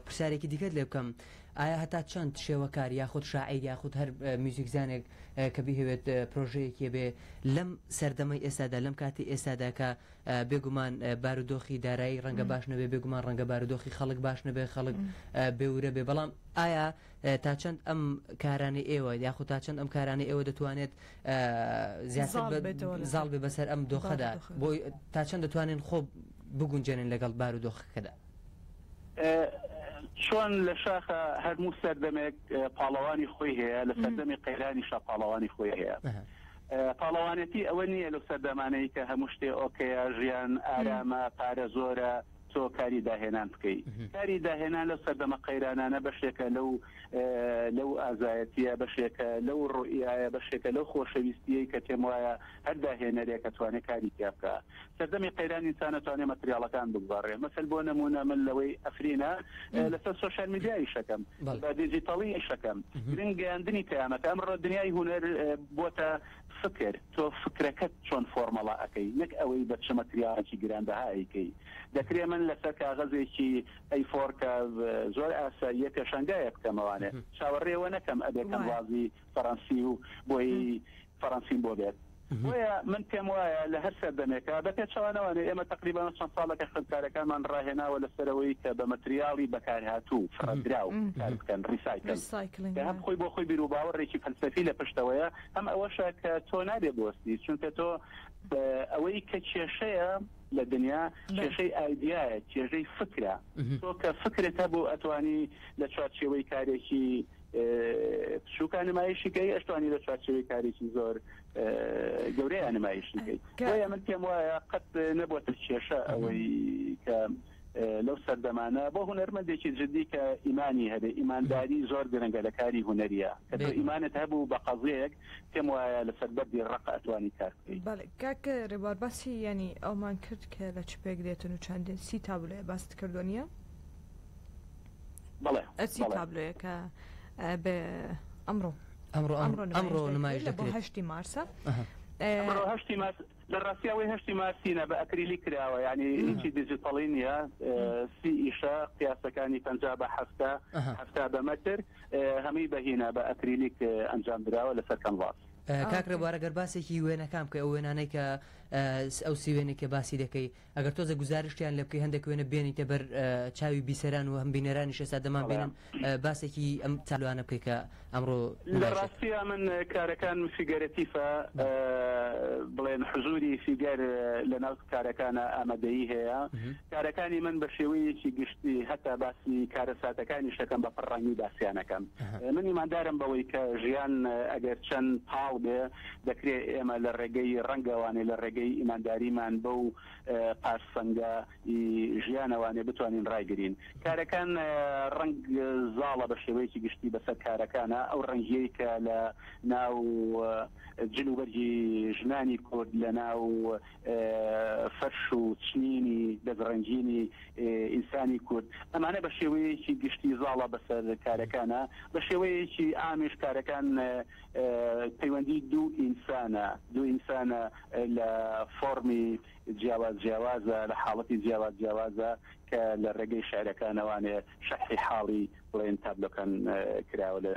Speaker 1: پرسیارێکی دیکەت لێ بکەم ئایا هەتا چەند شێوەکار یاخود شاعیر یاخود هەر میوزیکزانێک کە بیهەوێت پرۆژەیەکی بێ لەم سەردەمەی ئێستادا لەم کاتی ئێستادا کە بێگومان بارودۆخی دارایی ڕەنگە باش نەبێ بێگومان ڕەنگە بارودۆخی خەڵک باش نەبێ خەڵک بێورە بێ بەڵام ئایا تا چەند ئەم کارانی ئێوە یاخود تا چەند ئەم کارانی ئێوە دەتوانێت زیاتر زاڵ بێ بەسەر ئەم دۆخەدا بۆی تا چەند دەتوانین خۆ بگونجێنن لەگەڵ بارودۆخەکەدا
Speaker 3: چۆن لە شاخە هەرموو سەردەمێک پاڵەوانی خۆی هەیە لە سەردەمی قەیرانیشە پاڵەوانی خۆی هەیە پاڵەوانێتی ئەوە نییە لەو سەردەمانەی کە هەموو شتێ ئۆکەیە ژیان ئارامە پارە زۆرە تۆ کاری داهێنان بکەیت کاری داهێنان لەو سەردەمە قەیرانانە بەشێکە لەو ئازایەتیە بەشێکە لەو ڕۆئایە بەشێکە لەو خۆشەویستیەی کە تێم وایە هەر داهێنەرێک کە توانێت کاری تیا بکە سەردەمی قەیران ئینسان ناتوانێت مەتریاڵەکان بگوڕێ مەسەل بۆ نمونە من لەوەی ئەفرینە لەسەر سۆشیال میدیایی شەکەم بە دیجیتاڵی شەکەم گرنگیاندنی پەیامەت ئەمڕۆ دنیای هونەر بۆتە فکر تۆ فکرەکەت چۆن فۆرمەڵا ئەەکەی نەک ئەوەی بە چ مەتریاڵێکی گرانبەهایەکەی دەکرێت من لەسەر کاغەزێکی ئەیفۆرکە زۆر ئاساییە پێشەنگایە بکەمەوانێ چاوەڕێوە نەکەم ئەبێکم وازی فەڕەنسی و بۆی فەڕەنسیم بۆ بێت وەیە من پێم وایە لە هەر سەردەمێکە بە پێچەوانەوەێ ئێمە تقریبان چەند ساڵێکە خوێندکارەکانمان ڕاهێناوە لەسەرەوەی کە بە مەتریاڵی بەکارهاتوو فڕەدرا و کار بکەن ریسایکل هەم خۆی بۆ خۆی بیر و باوەڕێکی فەلسەفی لە پشتەوەیە هەم ئەوەشە کە تۆ نابێ بۆستی چونکە تۆ ئەوەی کە کێشەیە لە دنیا کێشەی ئایدیایە کێژەی فکرە تۆ کە فکرت هەبوو ئەتوانی لە چوارچێوەی کارێکی پشووکان نمایشیکەی ئەشتوانی لە چوارچێوەی کارێکی زۆر گەورەیە نمایشیکەی وایە من پێم وایە قەت نەبووە کێشە ئەوەی کە لەو سەردەمانە بۆ هونەرمەندێکی جدی کە ئیمانی هەبێ ئیمانداری زۆر گرنگە لە کاری هونەریە کە تۆ ئیمانت هەبوو بە قەزەیەک پێم وایە لە سەربەردی ڕق ئەتوانی کار بکەیت.
Speaker 2: بەڵێ کاکە ڕێبوار باسی ینی ئەومان کرد کە لە چ پێک دێتن و چەندین سی تابلۆیە باست کردو نیە؟
Speaker 3: بەڵێ
Speaker 2: سی تابلۆیە کە بێ ئەمڕۆ نمایش دەکرێت 8 مارسە
Speaker 3: لە ڕاستیاوەی 8 مارسینە بە ئەکریلی کراوە ینی هیچی دیجیتاڵی نیە سی ئیشە قیاسەکانی 50 بە 7 بە مەتر هەمووی بەهینە بە ئەکریلیک ئەنجام درراوە لەسەر کەنڤاس.
Speaker 1: کاکرە بوارە گەر باسێکی وێنەکان بکە ئەو وێنانەی کە ئەو سیوێنێک کە باسی دەکەی ئەگەر تۆزە گزارشتیان لە بکەی هەندێک وێنە بێنیتە بەر چاوی بیسەران و هەم بینەرانی شێستا دەمان بێنن باسێکی ئەم تالوانە بکەی کە ئەمڕۆ
Speaker 3: لە ڕاستیە من کارەکان فیگەرەتیفە بڵێن حزوری فیگەر لە ناو کارەکانە ئامادەیی هەیە کارەکانی من بە شێوەیەکی گشتی هەتا باسی کارە ساتەکانی شەکەم بە پڕڕنگی باسییانەکەم من ئیماندارم بەوەی کە ژیان ئەگەر چەند پاڵ بێ دەکرێت ئێمە لە ڕێگەی ڕەنگەوانێ لە ڕێگەی ئیمانداریمان بەو پاسەنگە ژیانەوانێ بتوانین ڕایگرین کارەکان ڕنگ زاڵە بە شێوەیەکی گشتی بەسەر کارەکانە ئەو ڕەنگیەی کە لە ناو جلوبەرگی ژنانی کورد لە ناو فەرش و چنینی دەزڕەنجینی ئینسانی کورد ئەمانە بە شێوەیەکی گشتی زاڵە بەسەر کارەکانە بە شێوەیەکی ئامیش کارەکان پەیوەندی دوو ئینسانە لە فۆرمی جیاوازە لە حاڵەتی جیاوازە کە لە ڕێگەی شاعرەکانەوانێ شەرحی حاڵی بڵێن تابلۆکان کراوە لە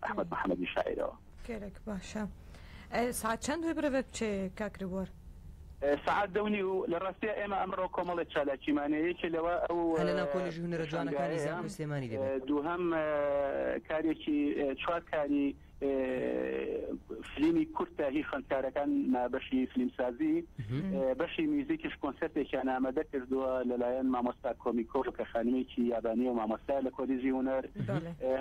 Speaker 3: ئەحمەد محەممەدی شاعرەوە.
Speaker 2: کێرێک باشە ساعت چەند وێ برەوێ بچێ کاکرێبوار؟
Speaker 3: ساعت دەونی و لە ڕاستیە ئێمە ئەمڕۆ کۆمەڵێک چالاکیمانەیەکی لەوە ئەو
Speaker 1: کۆلیژ هونەرە جوانەکانی زانکۆی سلێمانی دەبێت
Speaker 3: دووهەم کارێکی چوار کاری فیلمی کورتە هی خوێندکارەکان بەشی فیلمسازی بەشی میوزیکیش کۆنسەرتێکیان ئامادە کردووە لەلایەن مامۆستا کۆمیکۆ کە خانوویەکی یابانی و مامۆستا لە کۆلیژی هونەر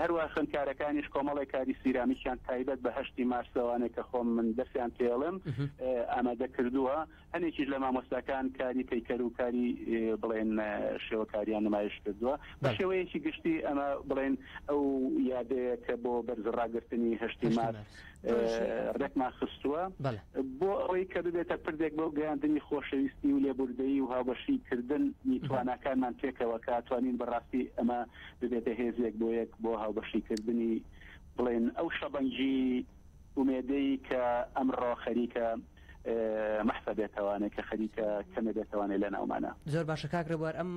Speaker 3: هەروە خوێندکارەکانیش کۆمەڵی کاری سیرامیکیان تایبەت بە 8 مارسەوانێک کە خۆم من دەستیان پێڵم ئامادە کردووە هەنێکیش لە مامۆستاکان کاری پەیکەر و کاری بڵێن شێوەکاریان نمایش کردووە بە شێوەیەکی گشتی ئەمە بڵێن ئەو یادەیە کە بۆ بەرزڕاگرتنی 8 مارس ڕێکمان خستووە بۆ ئەوەی کە ببێتە پردێک بۆ گەیاندنی خۆشەویستی و لێبوردەیی و هاوبەشی کردن میتوانەکانمان پێکەوە کە توانین بەڕاستی ئەمە ببێتە هێزێک بۆ یەک بۆ هاوبەشیکردنی بڵێن ئەو شەبەنجی ئومێدەی کە ئەمڕۆ خەریکە مەحسەبێتوانێت کە خەریکە کەمە بێتوانێت لە ناومانە.
Speaker 1: زۆر باشە کاکرە بوار ئەم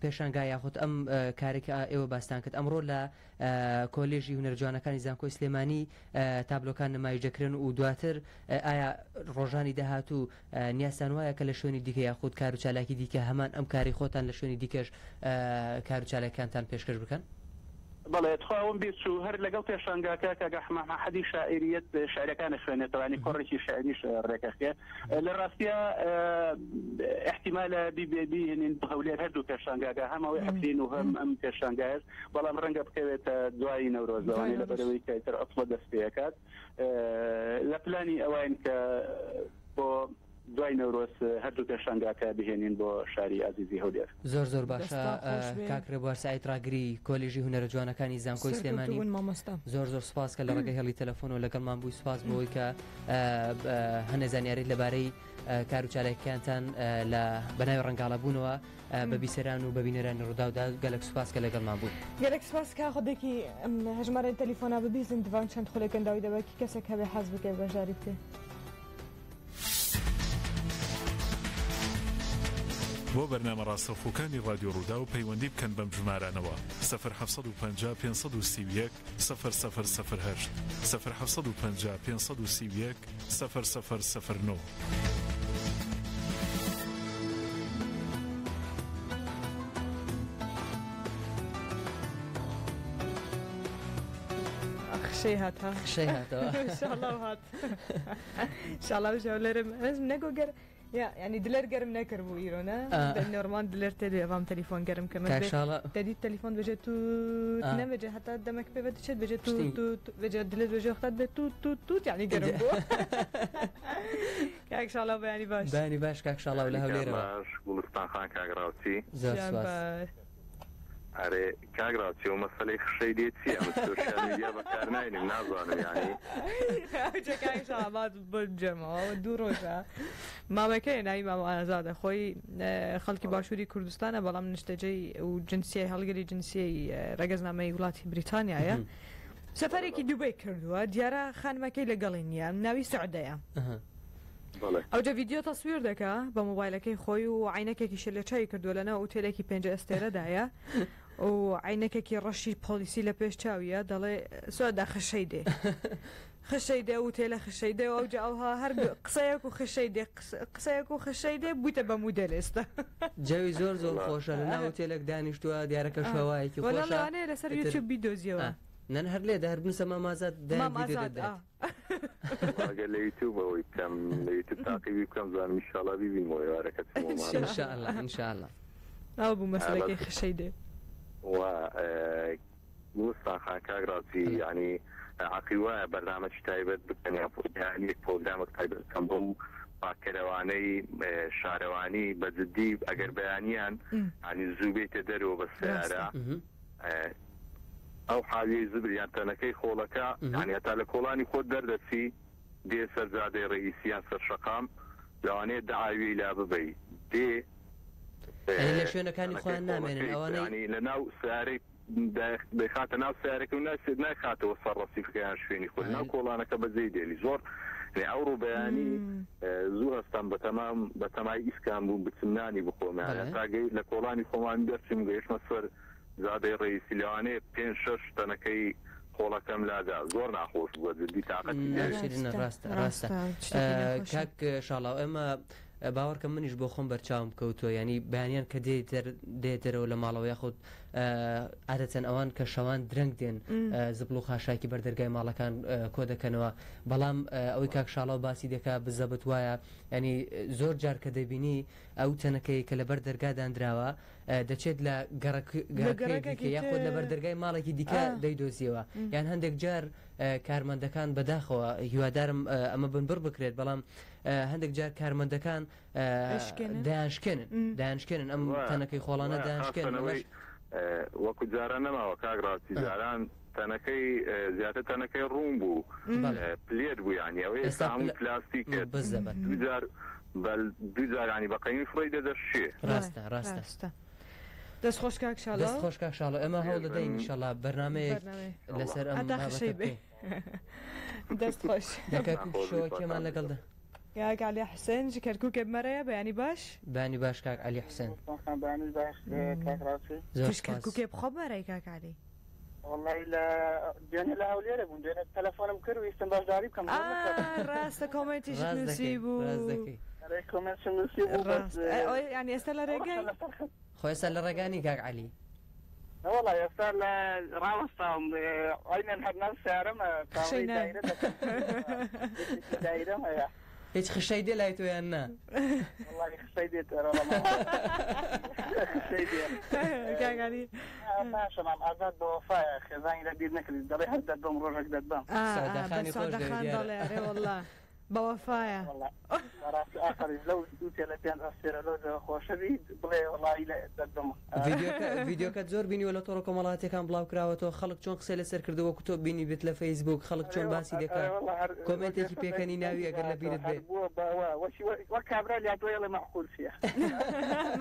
Speaker 1: پێشانگای یاخود ئەم کارێک ئێوە باستان کرد ئەمڕۆ لە کۆلێژی هونەرجوانەکانی زانکۆی سلێمانی تابلۆکان نمایش دەکرێن و دواتر ئایا ڕۆژانی داهاتوو نیازتان وایە کە لە شوێنی دیکە یاخود کار و چالاکی دیکە هەمان ئەم کاری خۆتان لە شوێنی دیکەش کار و چالاکیانتان پێشکەش بکەن؟
Speaker 3: بەڵێ تخواوم بیست و هەر لەگەڵ پێشانگاکە کە حەدی شاعریەت شاعرەکانە خوێنێتەوەنی کۆڕێکی شاعریش ڕێکەخێ لە ڕاستیە احتیمالە بیهێنین هەولێر هەردوو پێشانگاکە هەمەوەی حەفرین و هەم ئەم پێشانگایش بەڵام ڕەنگە بکەوێتە دوایی نەورۆزەوانی لەبەرەوەی کە ئیتر ئەسڵە دەست پێکات لە پلانی ئەوەین کە بۆ دوای نەورۆز هەردوو پێشانگاکە بهێنین بۆ شاری ئازیزی هەولێر.
Speaker 1: زۆر زۆر باشە کاکرێبوار سعید ڕاگری کۆلیژی هونەرە جوانەکانی زانکۆی سلێمانی زۆر زۆر سپاس کە لە ڕێگەی هێڵی تەلەفۆن و لەگەڵمان بووی سپاس بۆی کە هەنێ زانیاریت لەبارەی کار و چالێکیانتان لە بەناوی ڕەنگاڵەبوونەوە بە بیسەران و بەبینەرانی ڕووداودا گەلێک سپاس کە لەگەڵمان بوو.
Speaker 2: گەلێک سپاس کا خودێکی هەژمارەی تەلیفۆنا ببیزن دیوان چەند خولێکەنداوی دەبێکی کەسێک هەبێ حەز بکە بەژاری بکە.
Speaker 5: بۆ بەرنامە ڕاستەوخۆکانی رادیۆ ڕوودا و پەیوەندی بکەن بەم ژمارانەوە 0750 531 0008 0750 531 0009.
Speaker 2: خشەی هاتە
Speaker 1: خشەی هاتەوە
Speaker 2: ئینشاڵڵا هات ئینشاڵڵا ژەولەرم نەگۆ گەر يعني دلر گرم نکربو ایرانه نورمال دلر تلی وام تلفن گرم که من تدید تلفن بجه تو نه بجه حتی دمک به بده شد بجه تو بجه دلر بجه وقت به تو یعنی گرم بو که انشالله بیانی باش
Speaker 1: که انشالله ولی هولی رو
Speaker 6: گلستان خان کاغراوتی
Speaker 1: زاس
Speaker 6: آره کاغراوتی و مسئله خشی دیتی ام سوشال میدیا بکار ناییم نازانم یعنی
Speaker 2: چه که انشالله بعد بجمع دو روزه مامەکەی ناوی ماما ئازادە خۆی خەڵکی باشووری کوردستانە بەڵام نیشتەجەی و جنسیای هەڵگری جنسیەی ڕێگەزنامەی وڵاتی بریتانیایە سەفەرێکی دووبەی کردووە دیارە خانمەکەی لەگەڵی نییە ناوی سعودەیە ئەوجە ڤیدیۆ تەسویر دەکا بە مۆبایلەکەی خۆی و عینەکێکی شلەچای کردووە لەناو ئوتێلێکی 5 ئەستێرەدایە و عینەکێکی ڕەشی پۆلیسی لە پێش چاویە دەڵێ سۆدا خشەی دێ خشەی دێ و تێلە خشەی دێ و ئەوجا ئەوها هەر قسەیەک و خشەی دێ قسەیەک و خشەی دێ بوویتە بە مودەل ئێستا
Speaker 1: جەوی زۆر زۆر خۆشە لە ناو تێلێک دانیشتووە دیارەکە شەوایەکی خۆشە
Speaker 2: وەڵامانەیە لەسەر یوتیوب بیدۆزیەوە
Speaker 1: نەن هەر لێ هەر بنووسە مامازات
Speaker 6: ئەگەر لە یوتیوبەوەی بکەم لە یوتیوب تاقیبی بکەم زانم ئینشاڵڵا بیبینەوە ئێوارەکەت
Speaker 1: ئینشاءڵڵا
Speaker 2: ئەو بوو مەسەلەکەی خشەی دێ
Speaker 6: و گوڵستان خان کاغراوتی یعنی عقیوایە بەرنامەی تایبەت بکەن یا یعنی پرۆگرامێک تایبەت بکەن بۆ پاکەرەوانەی شارەوانی بەجددی ئەگەر بەیانیان ینی زوو بێتە دەرەوە بە سیارە ئەو حاویەی زبریان تەنەکەی خۆڵەکە ینی هەتا لە کۆڵانی خۆت دەردەچی دێ سەرجادەی ڕئیسیان سەرشەقام لەوانەیە دەعاوی لا ببەی دێ
Speaker 1: لە شوێنەکانی خۆیان نامێنن ئەوانەی
Speaker 6: لە ناو سیارەی دەخاتە ناو سیارەکە و ناکاتەوە سەر ڕەسیفەکەیان شوێنی خۆی ناو کۆڵانەکە بەجێی دێلی زۆر ئەو ڕووبەیانی زوو هەستان بە تەمای ئیسکان بوون بچمنانی بخۆمیان تاگەی لە کۆڵانی خۆمان دەرچیم گەیشتمە سەر زادەی ڕئیسی لەوانەیە 5-6 تەنەکەی خۆڵەکەم لادا زۆر ناخۆش بووە جددی تااقەتی
Speaker 1: ڕاستە کاک شاڵاو ئێمە باوەڕکە منیش بۆ خۆم بەرچاوم کەوتۆ ینی بەیانیان کە دێتەرەوە لە ماڵەوە یاخود عادەتەن ئەوان کە شەوان درەنگ دێن زبل و خاشاکی بەردەرگای ماڵەکان کۆ دەکەنەوە بەڵام ئەوەی کاک شاڵاو باسی دەکا بزەبت وایە ینی زۆر جار کە دەبینی ئەو تەنەکەی کە لەبەر دەرگادانراوە دەچێت لە گەڕەکەی یاخود لەبەر دەرگای ماڵێکی دیکە دەیدۆزیەوە یان هەندێک جار کارمەندەکان بەداخەوە هیوادارم ئەمە بنبڕ بکرێت بەڵام هەندێک جار کارمەندەکان دایانشکێنن ئەم تەنەکەی خۆڵانە دایانشکێنن
Speaker 6: وەکو جاران نەماوە کاگراوتی جاران تەنەکەی زیاتر تەنەکەی ڕوون بوو پلێت بوو ینی ئەوەی ئێستا هەموو پلاستیکێت دوجارانی بەقەیمی فڕی دەدەشێ
Speaker 1: ڕاستە
Speaker 2: دەستخۆش کاک
Speaker 1: شاڵۆ ئێمە هەوڵ دەدەین ئینشاڵڵا بەرنامەیەک لەسەر ئەم
Speaker 2: دەستخۆش
Speaker 1: شۆکێمان لەگەڵدا
Speaker 2: کاک علی حسێن ji کەرکووکێ بمەرەیە بەیانی باش
Speaker 1: بانی باش کاک علی حسێن
Speaker 2: کەرکووکێ بخۆ بمەرەی کاک علی
Speaker 3: والله دوێنێ لە هەولێرە بووم دوێنێ تەلەفۆنم کرد و ویستم باشداری بکەم
Speaker 2: ڕاستە کۆمنتیش نووسی بوو ینی ئێستا لە ڕێگەی
Speaker 1: خۆ ئێستا لە ڕێگانی کاک علی
Speaker 3: والله ئێستا لە ڕاوەستاوم ئەینەن هەرناو سیارەمە دایرەم هەیە
Speaker 1: هیچ خشەی دێ لای تۆیان نا
Speaker 3: والله خشەی دێتەوە
Speaker 2: کاکانی
Speaker 3: پاشەمان ئازاد بە وەفایە خێزانی لە بیر نەکردی دەڵێ هەر دەدبم ڕۆژێک دەدبم
Speaker 2: سادەخان دەڵێ ئەرێ والله بە وەفایە
Speaker 3: ڕاستی ئاخری لەو دوو تێلە پێیان ئەستێرە لۆ خۆشەوی بڵێ وڵی لە دەدبم
Speaker 1: ڤیدیۆکەت زۆر بینیوە لە تۆڕە کۆمەڵاتەکان بڵاو کراوەتەوە خەڵک چۆن قسە لەسەر کردەوە کە تۆ بینی بێت لە فەیسبوک خەڵک چۆن باسی دەکات کۆمنتێکی پێکەنی ناوی ئەگەر لە بیرت بێت
Speaker 3: وەک کابرا لاتۆیڵە مەعقول چیە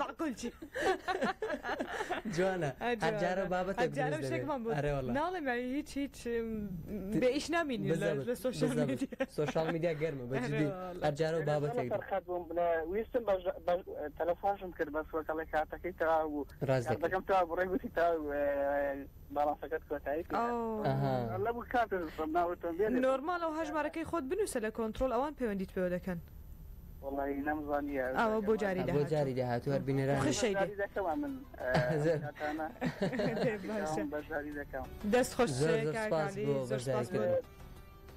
Speaker 2: معقول چی
Speaker 1: جوانە هەرجارە بابەتێک
Speaker 2: ناڵێ هیچ بێ ئیش نامینی لە
Speaker 1: سۆشال میدیا گەرمە بەجددی هەرجارە و بابەتێک
Speaker 3: ویستم تەلەفۆنشم کرد بەس وەکەڵی کاتەکەی تەواو بوو ڕازەکەم تا بڕێ گوتی تا باڵانسەکەت کۆتایی لە بوو کاتە
Speaker 2: نۆرمال ئەو هەژمارەکەی خۆت بنووسە لە کۆنتڕۆل ئەوان پەیوەندیت پێوە دەکەن
Speaker 3: والله نەمزانیە
Speaker 2: ئەوە بۆ جاری
Speaker 1: داهاتوو هەر بینێران
Speaker 2: دەست خۆش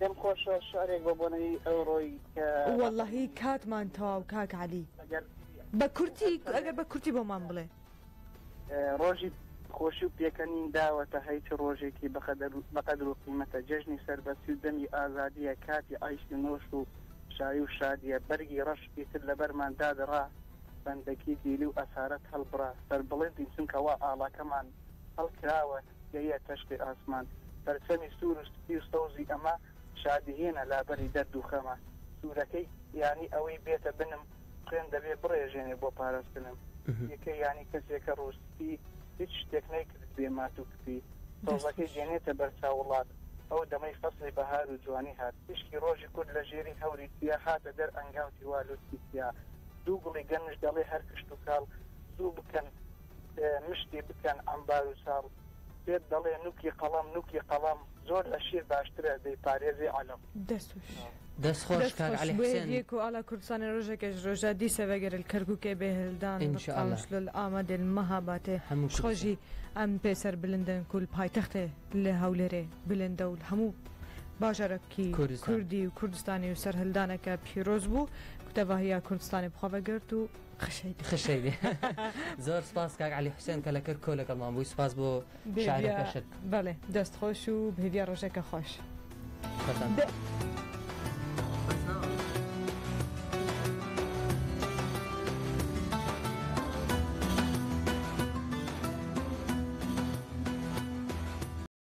Speaker 3: دەم خۆشە شارێک بە بۆنەی ئەوڕۆی
Speaker 2: واللهی کاتمان تەواو کاک عەلی بە کورتی ئەگەر بە کورتی بۆمان بڵێ
Speaker 3: ڕۆژی خۆشی و پێکەنین داوەتە هەیت ڕۆژێکی بەقەدر و قیمەتە جەژنی سەربەسی و دەمی ئازادیە کاتی ئایشی نۆش و شایی و شادیە بەرگی ڕەشی تر لە بەرمان دادڕا بەندەکی دیلی و ئەسارەت هەڵبڕا سەر بڵێندی چونکەوا ئاڵاکەمان هەڵکراوە گەیە تەشتی ئاسمان بەرچەمی سوورستی و سەوزی ئەمە شادیهێنە لابەری دەرد و خەمە سوورەکەی یانی ئەوەی بێتە بنم خوێن دەبێ بڕێژێنێ بۆ پاراستنم یەکە ینی کەسێکە ڕوستی هیچ شتێک نەیکرد بێ مات و کپی تۆزەکەی جێنێتە بەرچاو وڵات ئەو دەمەی فەسڵی بەهار و جوانی هات تشکی ڕۆژی کورد لە ژێری هەوری تیا هاتە دەر ئەنگاوتی والوتی تیا دوو گوڵی گەنج دەڵێ هەر کشت و کاڵ زوو بکەن مشتی بکەن ئەمبار و ساڵ پێت دەڵێ نوکی قەڵەم زۆر لە شیر باشترە دەی پارێزی عەلەم
Speaker 1: دەستخۆش کاک عەلی حوسێن
Speaker 2: يكو على كردستان روجك روجا دي سفجر الكركوك بهلدان
Speaker 1: إن شاء الله
Speaker 2: للآمد المهابات خوجي أم بيسر بلندن كل باي تخته لهولره بلندول همو باجركي كردي وكردستاني وسر هلدانك بيروز بو كتبه هي كردستاني بخوفجرتو خشيدي
Speaker 1: زور سپاس کاک علی حسین کە لە کرد کۆلەگەڵمان بووی سپاس بۆ شارەکەشت
Speaker 2: بەڵێ دەست خۆش و بهێویا ڕۆژێکە خۆش